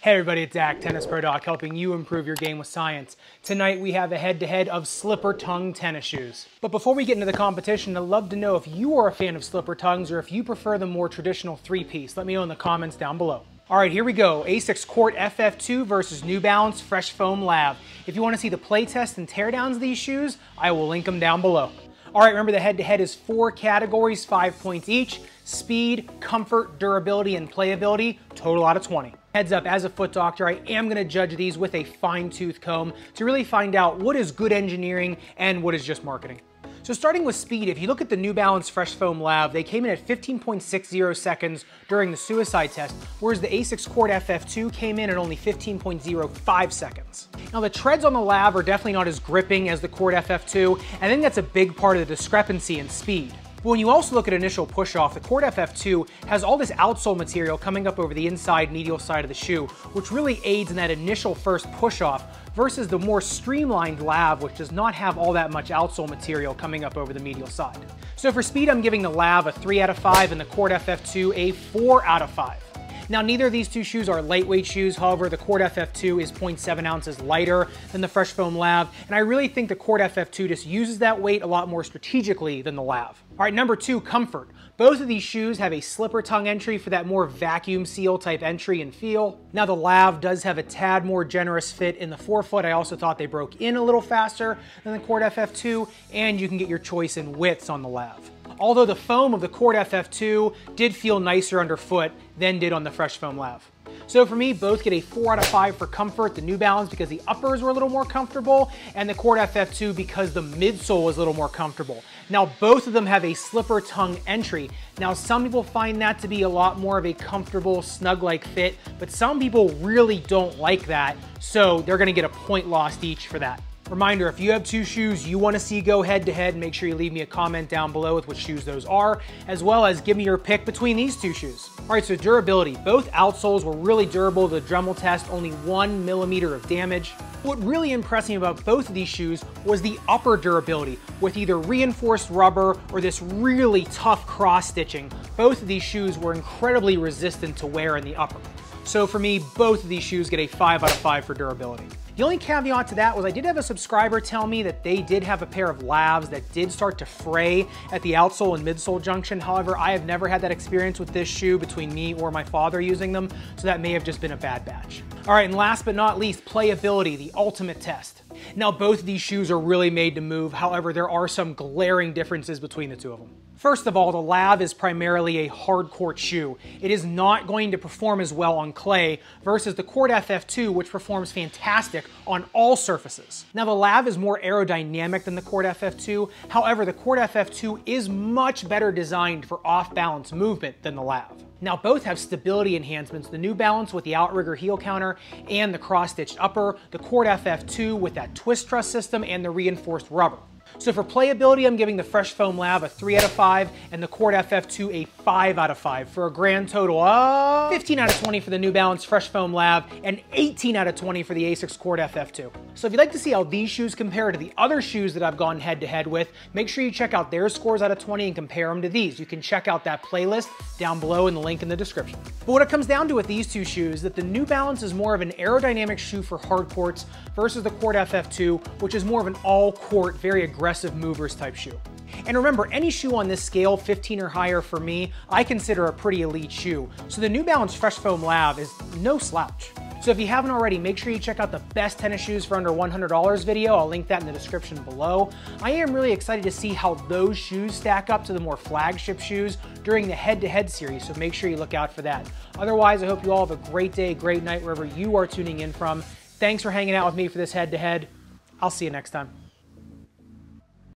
Hey everybody, it's Zach, Tennis Pro Doc, helping you improve your game with science. Tonight we have a head-to-head of slipper tongue tennis shoes. But before we get into the competition, I'd love to know if you are a fan of slipper tongues or if you prefer the more traditional three-piece. Let me know in the comments down below. All right, here we go. Asics Court FF2 versus New Balance Fresh Foam LAV. If you want to see the playtest and teardowns of these shoes, I will link them down below. All right, remember the head-to-head is 4 categories, 5 points each. Speed, comfort, durability, and playability, total out of 20. Heads up, as a foot doctor, I am gonna judge these with a fine-tooth comb to really find out what is good engineering and what is just marketing. So starting with speed, if you look at the New Balance Fresh Foam LAV, they came in at 15.60 seconds during the suicide test, whereas the Asics Court FF2 came in at only 15.05 seconds. Now the treads on the LAV are definitely not as gripping as the Court FF2, and I think that's a big part of the discrepancy in speed. But when you also look at initial push-off, the Court FF2 has all this outsole material coming up over the inside medial side of the shoe, which really aids in that initial first push-off versus the more streamlined LAV, which does not have all that much outsole material coming up over the medial side. So for speed, I'm giving the LAV a 3 out of 5 and the Court FF2 a 4 out of 5. Now, neither of these two shoes are lightweight shoes. However, the Court FF2 is 0.7 ounces lighter than the Fresh Foam LAV, and I really think the Court FF2 just uses that weight a lot more strategically than the LAV. All right, number 2, comfort. Both of these shoes have a slipper tongue entry for that more vacuum seal type entry and feel. Now, the LAV does have a tad more generous fit in the forefoot. I also thought they broke in a little faster than the Court FF2, and you can get your choice in widths on the LAV. Although the foam of the Court FF2 did feel nicer underfoot than did on the Fresh Foam LAV. So for me, both get a 4 out of 5 for comfort. The New Balance because the uppers were a little more comfortable, and the Court FF2 because the midsole was a little more comfortable. Now, both of them have a slipper tongue entry. Now, some people find that to be a lot more of a comfortable, snug-like fit, but some people really don't like that, so they're gonna get a point lost each for that. Reminder, if you have two shoes you want to see go head-to-head, make sure you leave me a comment down below with which shoes those are, as well as give me your pick between these two shoes. All right, so durability. Both outsoles were really durable. The Dremel test, only 1 millimeter of damage. What really impressed me about both of these shoes was the upper durability, with either reinforced rubber or this really tough cross-stitching. Both of these shoes were incredibly resistant to wear in the upper. So for me, both of these shoes get a 5 out of 5 for durability. The only caveat to that was I did have a subscriber tell me that they did have a pair of LAVs that did start to fray at the outsole and midsole junction. However, I have never had that experience with this shoe between me or my father using them, so that may have just been a bad batch. All right, and last but not least, playability, the ultimate test. Now, both of these shoes are really made to move. However, there are some glaring differences between the two of them. First of all, the LAV is primarily a hard court shoe. It is not going to perform as well on clay versus the Court FF2, which performs fantastic on all surfaces. Now, the LAV is more aerodynamic than the Court FF2. However, the Court FF2 is much better designed for off-balance movement than the LAV. Now, both have stability enhancements, the New Balance with the outrigger heel counter and the cross-stitched upper, the Court FF2 with that twist truss system and the reinforced rubber. So for playability, I'm giving the Fresh Foam LAV a 3 out of 5 and the Court FF2 a 5 out of 5 for a grand total of 15 out of 20 for the New Balance Fresh Foam LAV and 18 out of 20 for the Asics Court FF2. So if you'd like to see how these shoes compare to the other shoes that I've gone head-to-head with, make sure you check out their scores out of 20 and compare them to these. You can check out that playlist down below in the link in the description. But what it comes down to with these two shoes is that the New Balance is more of an aerodynamic shoe for hard courts versus the Court FF2, which is more of an all-court, very aggressive movers type shoe. And remember, any shoe on this scale, 15 or higher for me, I consider a pretty elite shoe. So the New Balance Fresh Foam LAV is no slouch. So if you haven't already, make sure you check out the best tennis shoes for under $100 video. I'll link that in the description below. I am really excited to see how those shoes stack up to the more flagship shoes during the head-to-head series, so make sure you look out for that. Otherwise, I hope you all have a great day, great night, wherever you are tuning in from. Thanks for hanging out with me for this head-to-head. I'll see you next time.